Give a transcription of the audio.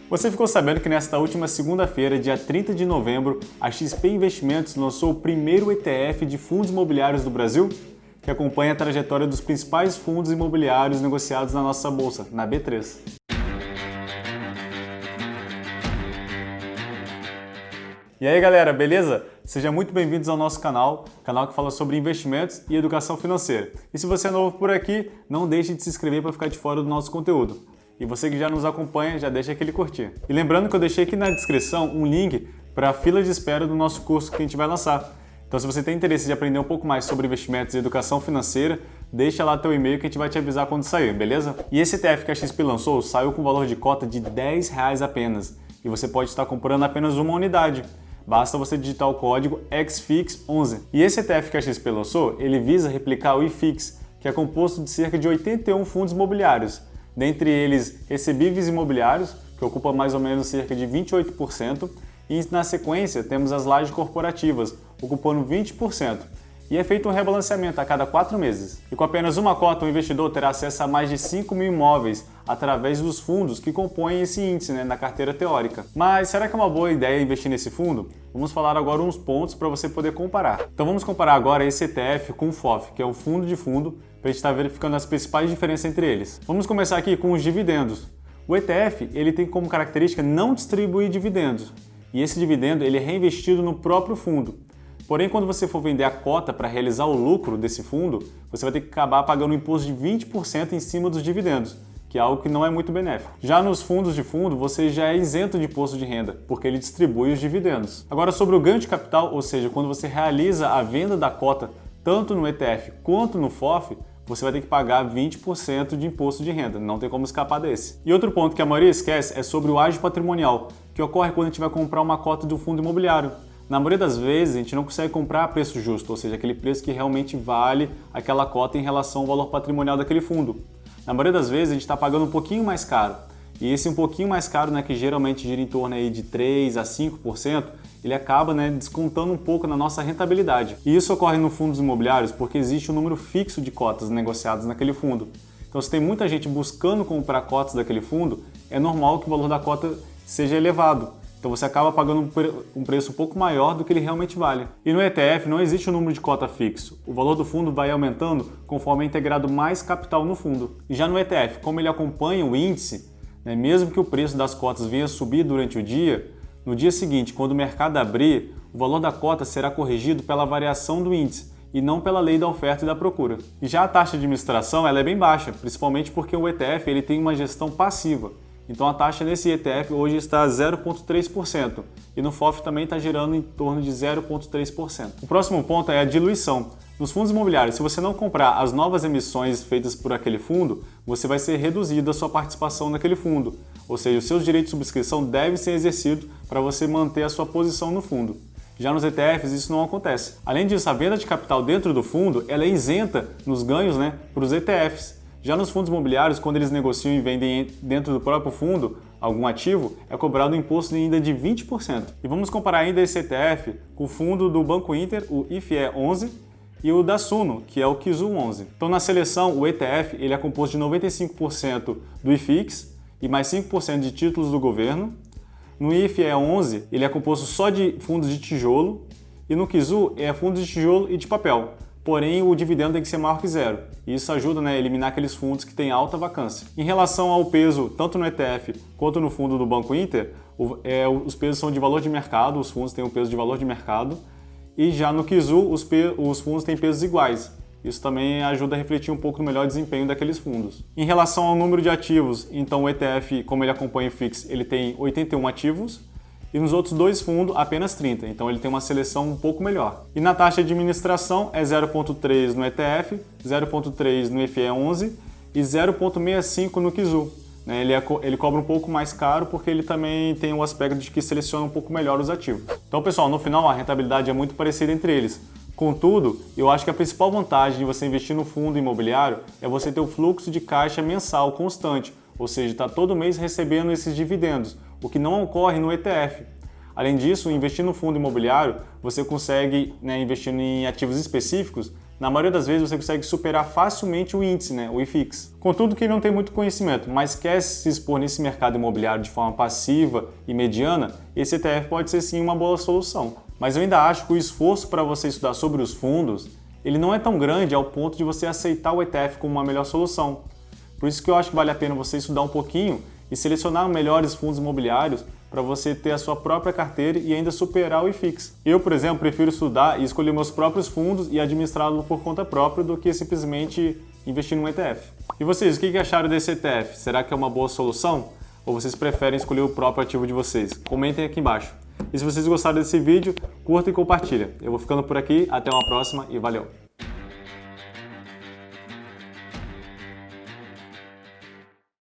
Você ficou sabendo que nesta última segunda-feira, dia 30 de novembro, a XP Investimentos lançou o primeiro ETF de fundos imobiliários do Brasil, que acompanha a trajetória dos principais fundos imobiliários negociados na nossa bolsa, na B3. E aí galera, beleza? Sejam muito bem-vindos ao nosso canal que fala sobre investimentos e educação financeira. E se você é novo por aqui, não deixe de se inscrever para ficar de fora do nosso conteúdo. E você que já nos acompanha, já deixa aquele curtir. E lembrando que eu deixei aqui na descrição um link para a fila de espera do nosso curso que a gente vai lançar. Então se você tem interesse de aprender um pouco mais sobre investimentos e educação financeira, deixa lá teu e-mail que a gente vai te avisar quando sair, beleza? E esse ETF que a XP lançou saiu com valor de cota de R$10 apenas. E você pode estar comprando apenas uma unidade. Basta você digitar o código XFIX11. E esse ETF que a XP lançou, ele visa replicar o IFIX, que é composto de cerca de 81 fundos imobiliários. Dentre eles, recebíveis imobiliários, que ocupa mais ou menos cerca de 28%, e na sequência temos as lajes corporativas, ocupando 20%. E é feito um rebalanceamento a cada 4 meses. E com apenas uma cota, o investidor terá acesso a mais de 5 mil imóveis através dos fundos que compõem esse índice na carteira teórica. Mas será que é uma boa ideia investir nesse fundo? Vamos falar agora uns pontos para você poder comparar. Então vamos comparar agora esse ETF com o FOF, que é o fundo de fundo, para a gente estar verificando as principais diferenças entre eles. Vamos começar aqui com os dividendos. O ETF ele tem como característica não distribuir dividendos. E esse dividendo ele é reinvestido no próprio fundo. Porém, quando você for vender a cota para realizar o lucro desse fundo, você vai ter que acabar pagando um imposto de 20% em cima dos dividendos, que é algo que não é muito benéfico. Já nos fundos de fundo, você já é isento de imposto de renda, porque ele distribui os dividendos. Agora, sobre o ganho de capital, ou seja, quando você realiza a venda da cota, tanto no ETF quanto no FOF, você vai ter que pagar 20% de imposto de renda, não tem como escapar desse. E outro ponto que a maioria esquece é sobre o ágio patrimonial, que ocorre quando a gente vai comprar uma cota do fundo imobiliário. Na maioria das vezes, a gente não consegue comprar a preço justo, ou seja, aquele preço que realmente vale aquela cota em relação ao valor patrimonial daquele fundo. Na maioria das vezes, a gente está pagando um pouquinho mais caro. E esse um pouquinho mais caro, que geralmente gira em torno aí de 3% a 5%, ele acaba descontando um pouco na nossa rentabilidade. E isso ocorre no fundos imobiliários porque existe um número fixo de cotas negociadas naquele fundo. Então, se tem muita gente buscando comprar cotas daquele fundo, é normal que o valor da cota seja elevado. Então você acaba pagando um preço um pouco maior do que ele realmente vale. E no ETF não existe um número de cota fixo. O valor do fundo vai aumentando conforme é integrado mais capital no fundo. E já no ETF, como ele acompanha o índice, mesmo que o preço das cotas venha subir durante o dia, no dia seguinte, quando o mercado abrir, o valor da cota será corrigido pela variação do índice e não pela lei da oferta e da procura. E já a taxa de administração ela é bem baixa, principalmente porque o ETF ele tem uma gestão passiva. Então a taxa nesse ETF hoje está a 0,3% e no FOF também está girando em torno de 0,3%. O próximo ponto é a diluição. Nos fundos imobiliários, se você não comprar as novas emissões feitas por aquele fundo, você vai ser reduzido a sua participação naquele fundo. Ou seja, os seus direitos de subscrição devem ser exercidos para você manter a sua posição no fundo. Já nos ETFs isso não acontece. Além disso, a venda de capital dentro do fundo ela é isenta nos ganhos para os ETFs. Já nos fundos imobiliários, quando eles negociam e vendem dentro do próprio fundo algum ativo, é cobrado um imposto ainda de 20%. E vamos comparar ainda esse ETF com o fundo do Banco Inter, o IFE11, e o da Suno, que é o KIZU11. Então na seleção, o ETF ele é composto de 95% do IFIX e mais 5% de títulos do governo. No IFE11, ele é composto só de fundos de tijolo e no KIZU é fundos de tijolo e de papel. Porém, o dividendo tem que ser maior que zero. E isso ajuda a eliminar aqueles fundos que têm alta vacância. Em relação ao peso, tanto no ETF quanto no fundo do Banco Inter, os pesos são de valor de mercado, os fundos têm um peso de valor de mercado. E já no KIZU, os fundos têm pesos iguais. Isso também ajuda a refletir um pouco no melhor desempenho daqueles fundos. Em relação ao número de ativos, então o ETF, como ele acompanha o FIX, ele tem 81 ativos. E nos outros dois fundos, apenas 30. Então ele tem uma seleção um pouco melhor. E na taxa de administração é 0,3 no ETF, 0,3 no IFE11 e 0,65 no KIZU. Ele cobra um pouco mais caro porque ele também tem o aspecto de que seleciona um pouco melhor os ativos. Então, pessoal, no final a rentabilidade é muito parecida entre eles. Contudo, eu acho que a principal vantagem de você investir no fundo imobiliário é você ter o fluxo de caixa mensal constante, ou seja, está todo mês recebendo esses dividendos, o que não ocorre no ETF. Além disso, investir no fundo imobiliário, você consegue, investindo em ativos específicos, Na maioria das vezes você consegue superar facilmente o índice, o IFIX. Contudo, quem não tem muito conhecimento, mas quer se expor nesse mercado imobiliário de forma passiva e mediana, esse ETF pode ser sim uma boa solução. Mas eu ainda acho que o esforço para você estudar sobre os fundos, ele não é tão grande ao ponto de você aceitar o ETF como uma melhor solução. Por isso que eu acho que vale a pena você estudar um pouquinho e selecionar melhores fundos imobiliários para você ter a sua própria carteira e ainda superar o IFIX. Eu, por exemplo, prefiro estudar e escolher meus próprios fundos e administrá-los por conta própria do que simplesmente investir num ETF. E vocês, o que acharam desse ETF? Será que é uma boa solução? Ou vocês preferem escolher o próprio ativo de vocês? Comentem aqui embaixo. E se vocês gostaram desse vídeo, curta e compartilha. Eu vou ficando por aqui, até uma próxima e valeu!